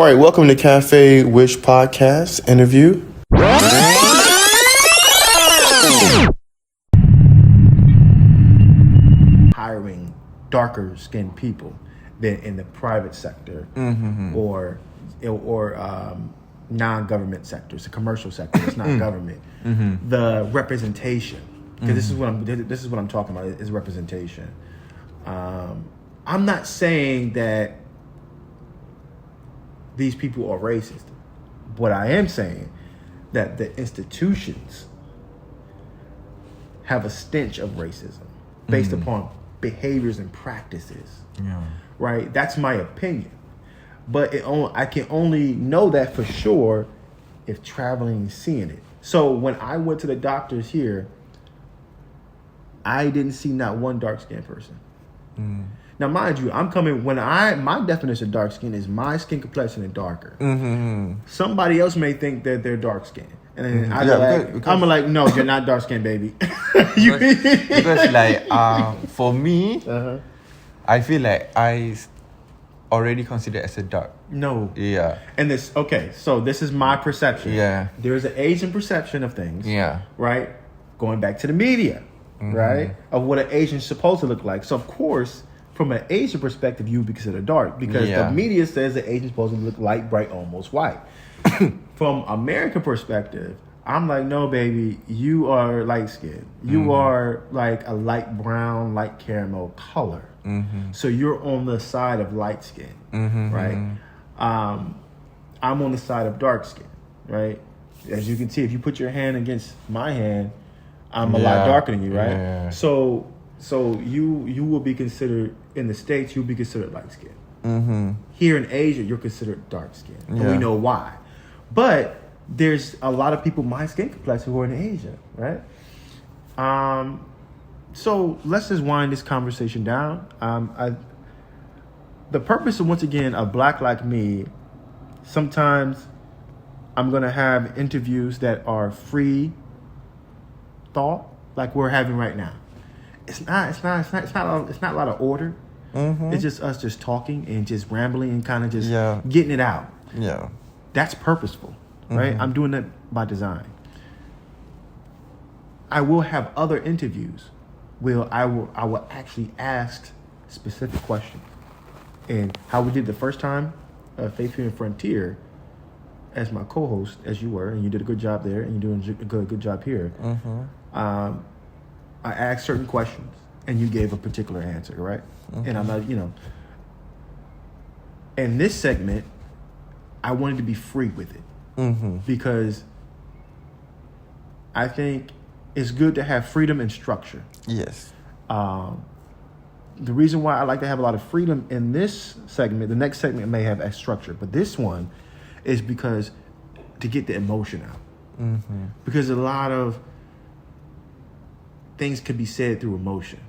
right, welcome to Cafe Wish Podcast interview. Hiring darker skinned people than in the private sector or non-government sectors, the commercial sector. It's not government. The representation, because this is what I'm talking about is representation. I'm not saying that these people are racist. What I am saying that the institutions have a stench of racism based upon behaviors and practices. Yeah. Right? That's my opinion. But I can only know that for sure if traveling and seeing it. So when I went to the doctors here, I didn't see not one dark-skinned person. Now, mind you, my definition of dark skin is my skin complexion is darker. Somebody else may think that they're dark skinned. And then I'm like, no, you're not dark skinned, baby. because for me, I feel like I already consider as a dark. No. Yeah. And so this is my perception. Yeah. There's an Asian perception of things. Yeah. Right? Going back to the media, right? Of what an Asian's supposed to look like. So, of course, from an Asian perspective, you would be considered dark because the media says that Asian's supposed to look light, bright, almost white. From American perspective, I'm like, no, baby, you are light skinned. You are like a light brown, light caramel color. So you're on the side of light skin, right? I'm on the side of dark skin, right? As you can see, if you put your hand against my hand, I'm a lot darker than you, right? Yeah. So you will be considered, in the States, you'll be considered light skinned. Here in Asia, you're considered dark skinned. And we know why. But there's a lot of people my skin complexion who are in Asia, right? So let's just wind this conversation down. The purpose of, once again, a Black Like Me, sometimes I'm going to have interviews that are free thought, like we're having right now. It's not a lot of order. It's just us just talking and just rambling and kind of just getting it out. Yeah. That's purposeful, right? I'm doing that by design. I will have other interviews where I will actually ask specific questions. And how we did the first time, Faith Here and Frontier, as my co-host, as you were, and you did a good job there, and you're doing a good job here. I asked certain questions, and you gave a particular answer, right? And I'm not, in this segment, I wanted to be free with it because I think it's good to have freedom and structure. Yes. The reason why I like to have a lot of freedom in this segment, the next segment may have a structure, but this one is because to get the emotion out. Because a lot of things could be said through emotion,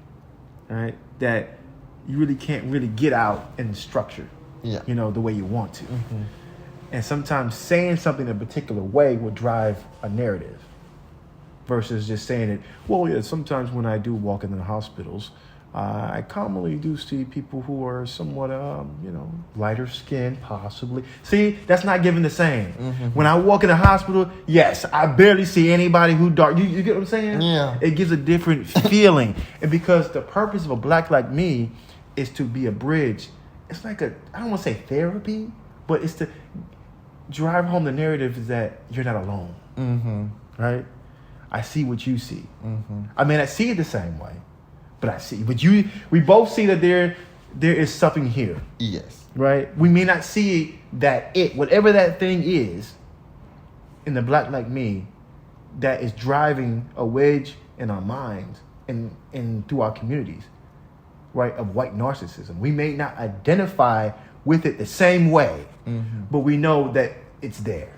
right? That you really can't really get out in structure, the way you want to. And sometimes saying something in a particular way will drive a narrative versus just saying it, well, yeah, sometimes when I do walk into the hospitals, I commonly do see people who are somewhat, lighter skinned, possibly. See, that's not giving the same. When I walk in the hospital, yes, I barely see anybody who dark. You get what I'm saying? Yeah. It gives a different feeling. And because the purpose of a Black Like Me is to be a bridge. It's like I don't want to say therapy, but it's to drive home the narrative is that you're not alone. Right? I see what you see. I mean, I see it the same way. But we both see that there is something here. Yes. Right? We may not see that whatever that thing is in the Black Like Me that is driving a wedge in our minds and through our communities, right, of white narcissism. We may not identify with it the same way, but we know that it's there.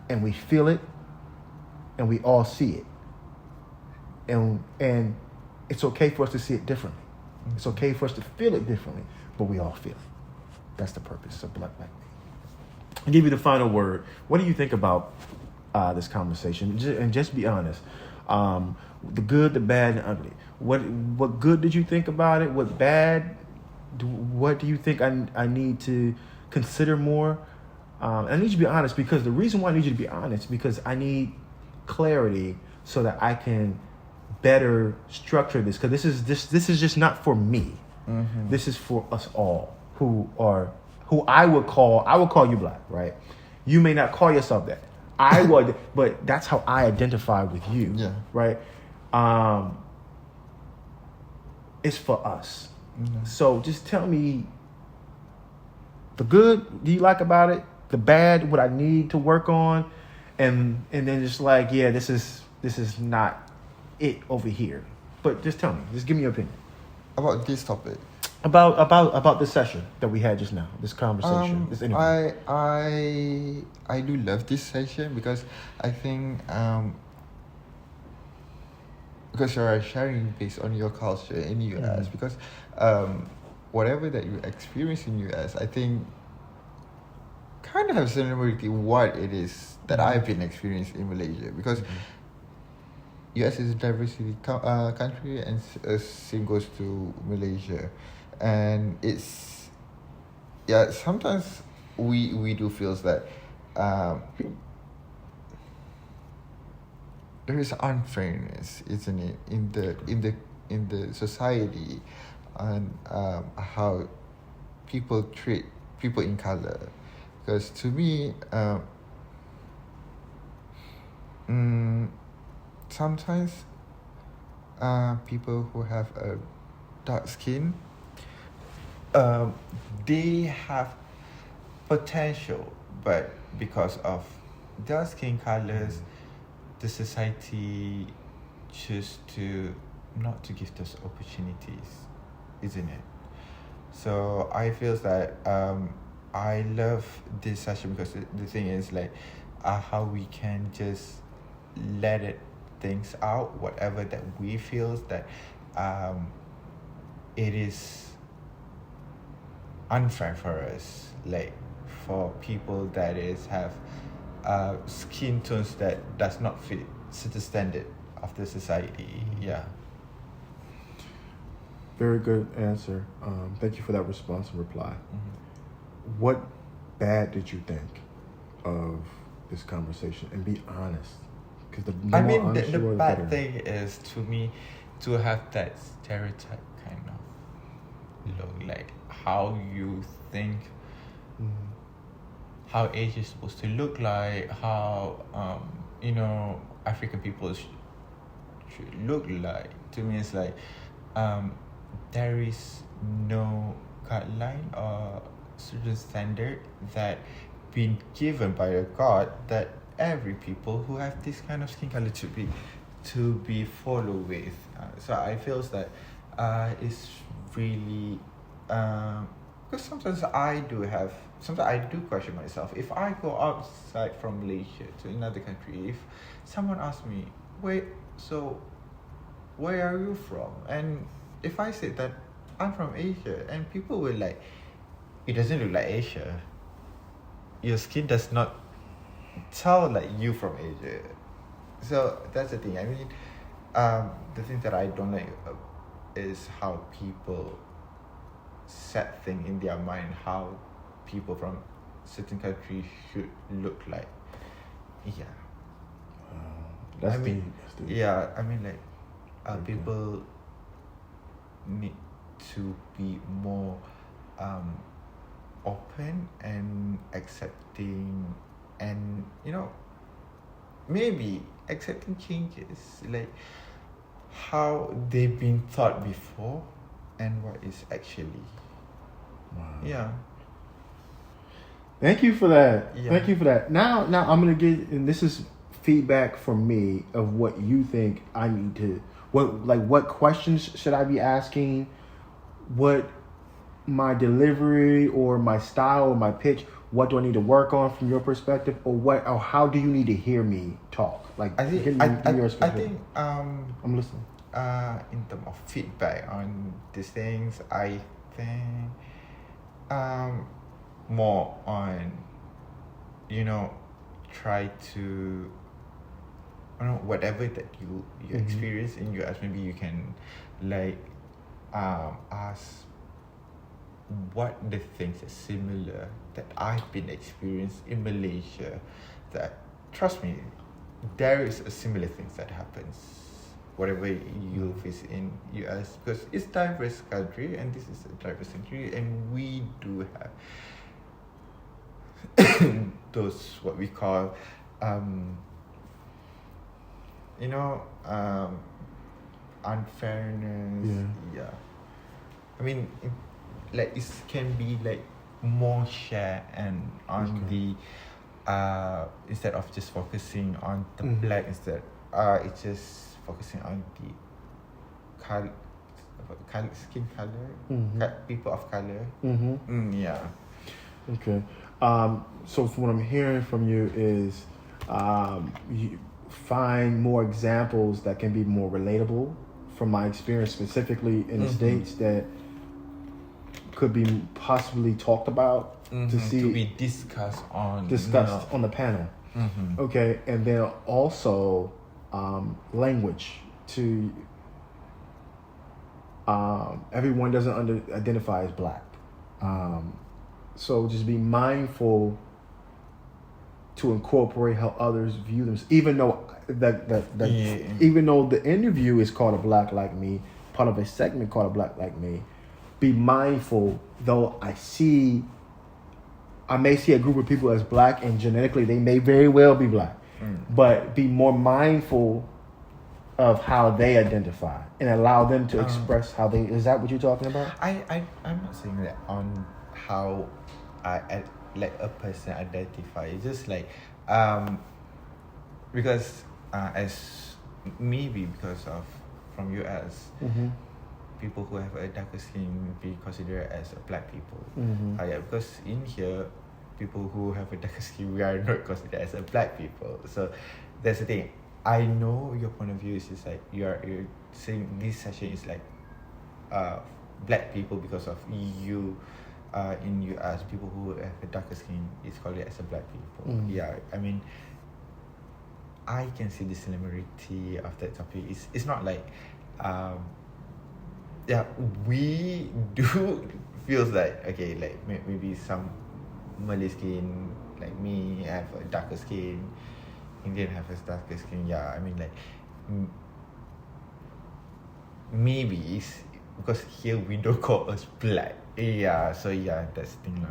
And we feel it and we all see it. And it's okay for us to see it differently. It's okay for us to feel it differently, but we all feel it. That's the purpose of Black Like Me. I'll give you the final word. What do you think about this conversation? And just be honest. The good, the bad, and ugly. What good did you think about it? What bad? What do you think I need to consider more? I need you to be honest, because the reason why I need you to be honest, because I need clarity so that I can better structure this. Because this is just not for me. Mm-hmm. This is for us all who I would call you black, right? You may not call yourself that. I would, but that's how I identify with you, right? It's for us. Mm-hmm. So just tell me the good, do you like about it? The bad, what I need to work on, and then just like, yeah, this is not it over here. But just tell me, just give me your opinion about this topic. About this session that we had just now, this conversation, this interview. I do love this session because I think because you are sharing based on your culture in US, because whatever that you experience in US, I think kind of have similarity what it is that I've been experiencing in Malaysia, because US is a diversity country, and same goes to Malaysia. And it's sometimes we do feels that there is unfairness, isn't it, in the society, and how people treat people in color. Because to me, sometimes people who have a dark skin, they have potential, but because of their skin colors, the society choose to not to give those opportunities, isn't it? So I feel that I love this session because the thing is like how we can just let it things out, whatever that we feel that it is unfair for us, like for people that is have skin tones that does not fit certain standard of the society. Yeah. Very good answer. Thank you for that response and reply. What bad did you think of this conversation? And be honest, because the bad thing is to me to have that stereotype kind of look, like how you think how age is supposed to look like, how African people should look like. To me, it's like there is no guideline or certain standard that been given by a God that every people who have this kind of skin color to be followed with. So I feel that it's really because sometimes I do question myself. If I go outside from Malaysia to another country, if someone asks me, wait, so where are you from? And if I say that I'm from Asia, and people will like, it doesn't look like Asia. Your skin does not tell like you from Asia. So that's the thing. I mean, the thing that I don't like is how people set thing in their mind how people from certain countries should look like. Yeah. That's I mean, deep. Yeah, I mean like people need to be more open and accepting, and maybe accepting changes, like how they've been thought before and what is actually. Wow. Yeah. Thank you for that. Yeah. Thank you for that. Now I'm gonna get, and this is feedback from me of what you think I need to, what questions should I be asking, what my delivery or my style or my pitch, what do I need to work on from your perspective, or how do you need to hear me talk? Like, I think give me your I think I'm listening. In terms of feedback on these things, I think more on try to whatever that you experience in US, maybe you can like ask what the things are similar that I've been experienced in Malaysia, that trust me, there is a similar things that happens whatever you face in US, because it's diverse country and this is a diverse country, and we do have those what we call unfairness. Yeah. I mean, like it can be like more share and on the instead of just focusing on the black, instead it's just focusing on the skin color, people of color. Yeah. Okay. So from what I'm hearing from you is you find more examples that can be more relatable from my experience, specifically in the States, that could be possibly talked about to be discussed on the panel. Okay, and then also language to everyone doesn't identify as black, so just be mindful to incorporate how others view them, even though even though the interview is called A Black Like Me, part of a segment called A Black Like Me. Be mindful, though I may see a group of people as black, and genetically they may very well be black, but be more mindful of how they identify and allow them to express how they. Is that what you're talking about? I'm not saying that on how I like a person identify. It's just like because as maybe because of from US. People who have a darker skin be considered as a black people. Yeah, because in here, people who have a darker skin, we are not considered as a black people. So that's the thing. I know your point of view is just like you're saying this session is like black people because of you in US, people who have a darker skin is called it as a black people. Yeah, I mean, I can see the similarity of that topic. It's not like yeah, we do feels like okay, like maybe some Malay skin like me have a darker skin, Indian have a darker skin. Yeah, I mean like maybe it's because here we don't call us black. Yeah, so yeah, that's the thing.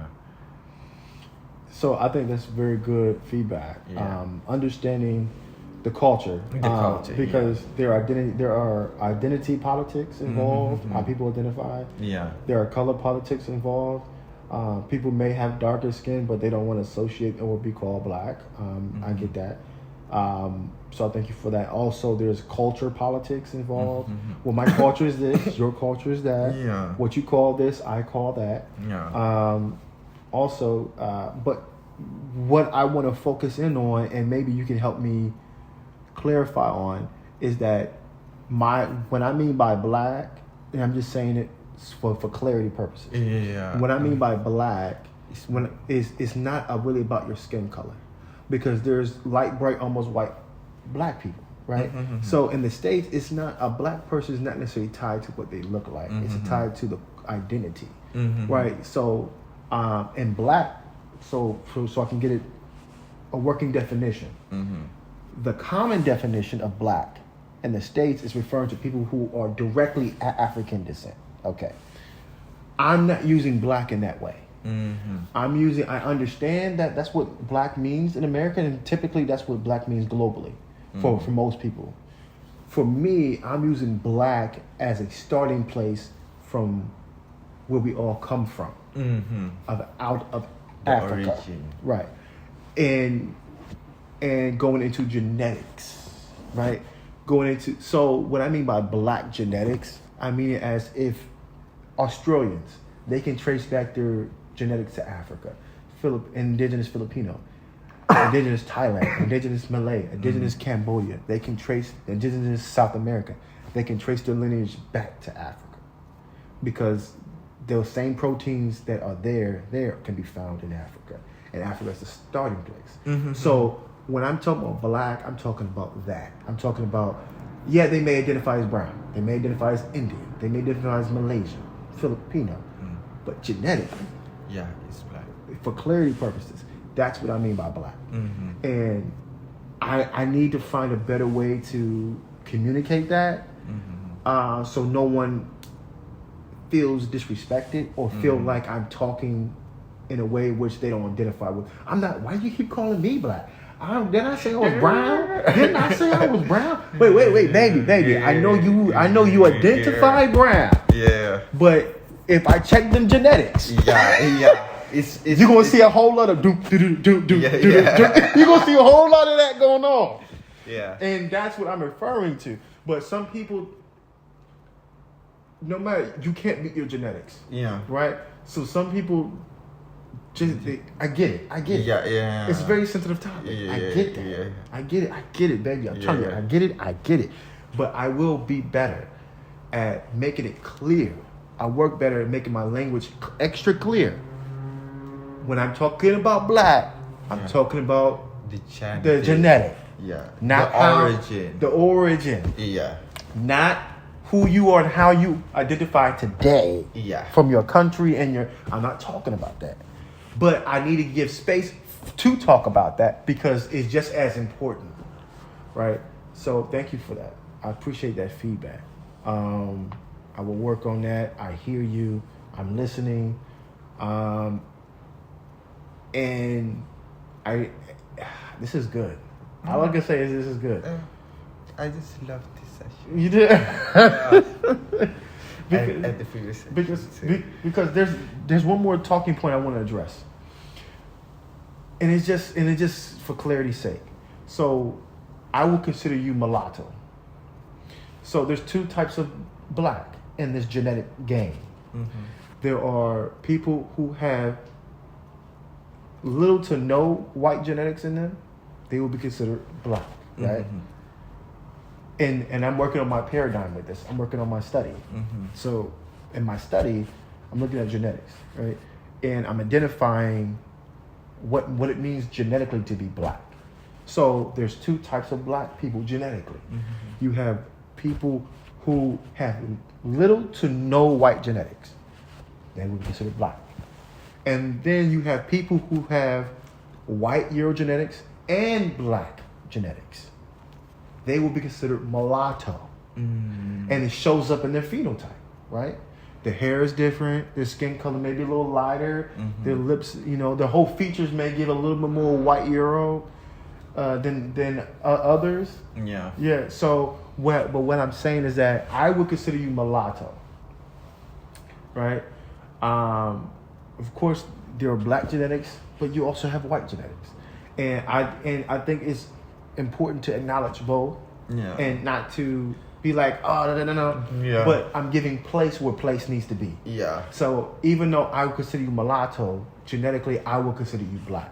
So I think that's very good feedback. Yeah. Understanding the culture, because there are identity politics involved. How people identify. Yeah, there are color politics involved. People may have darker skin, but they don't want to associate or be called black. I get that. So I thank you for that. Also, there's culture politics involved. Well, my culture is this, your culture is that. Yeah. What you call this, I call that. Yeah. Also, but what I want to focus in on, and maybe you can help me clarify on, is that when I mean by black, and I'm just saying it for clarity purposes. Yeah. What I mean by black it's not really about your skin color, because there's light, bright, almost white black people, right? So in the States, it's not a black person is not necessarily tied to what they look like. It's tied to the identity, right? So in black, so I can get it a working definition. The common definition of black in the States is referring to people who are directly African descent. Okay. I'm not using black in that way. I understand that that's what black means in America, and typically that's what black means globally for most people. For me, I'm using black as a starting place from where we all come from, out of the Africa. Origin. Right. And going into genetics, right? So what I mean by black genetics, I mean it as if Australians, they can trace back their genetics to Africa, indigenous Filipino, indigenous Thailand, indigenous Malay, indigenous Cambodia. They can trace indigenous South America. They can trace their lineage back to Africa, because those same proteins that are there can be found in Africa, and Africa is the starting place. So when I'm talking about black, I'm talking about that. I'm talking about, they may identify as brown. They may identify as Indian. They may identify as Malaysian, Filipino. but genetically. Yeah, it's black. For clarity purposes, that's what I mean by black. Mm-hmm. And I need to find a better way to communicate that, so no one feels disrespected or feel like I'm talking in a way which they don't identify with. I'm not. Why do you keep calling me black? Didn't I say I was brown? Didn't I say I was brown? Wait, baby. I know you identify brown. Yeah. But if I check them genetics, yeah. You're gonna see a whole lot of do. You're gonna see a whole lot of that going on. Yeah. And that's what I'm referring to. But some people, no matter, you can't beat your genetics. Yeah. Right? So some people just, I get it. Yeah. It's a very sensitive topic. Yeah, I get that. yeah. I get it, baby. I'm telling you, I get it. But I will be better at making it clear. I work better at making my language extra clear. When I'm talking about black, I'm talking about the genetic. Yeah. Not the origin. Yeah. Not who you are and how you identify today. Yeah. From your country and I'm not talking about that. But I need to give space to talk about that because it's just as important. Right? So thank you for that. I appreciate that feedback. I will work on that. I hear you. I'm listening. And this is good. All I can say is this is good. I just love this session. You did? At the previous session. Because there's one more talking point I want to address. And it's just for clarity's sake. So I will consider you mulatto. So there's two types of black in this genetic game. Mm-hmm. There are people who have little to no white genetics in them. They will be considered black, right? Mm-hmm. And I'm working on my paradigm with this. I'm working on my study. Mm-hmm. So in my study, I'm looking at genetics, right? And I'm identifying what it means genetically to be black. So there's two types of black people genetically. Mm-hmm. You have people who have little to no white genetics. They would be considered black. And then you have people who have white Eurogenetics and black genetics. They will be considered mulatto. Mm. And it shows up in their phenotype, right? The hair is different. Their skin color may be a little lighter. Mm-hmm. Their lips, their whole features may give a little bit more white Euro than others. Yeah. Yeah. So what I'm saying is that I would consider you mulatto, right? Of course, there are black genetics, but you also have white genetics, and I think it's important to acknowledge both, and not to be like, oh no. Yeah. But I'm giving place where place needs to be. Yeah. So even though I would consider you mulatto, genetically I will consider you black.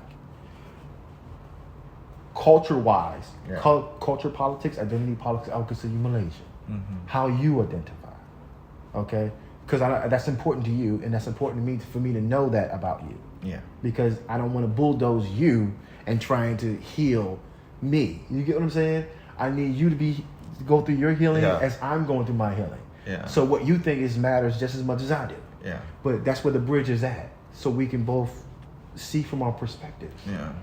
Culture-wise, culture politics, identity politics, I would consider you Malaysian. Mm-hmm. How you identify, okay? Because that's important to you, and that's important to me for me to know that about you. Yeah. Because I don't want to bulldoze you and trying to heal me. You get what I'm saying? I need you to go through your healing as I'm going through my healing. Yeah. So what you think matters just as much as I do. Yeah. But that's where the bridge is at, so we can both see from our perspectives. Yeah.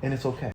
And it's okay.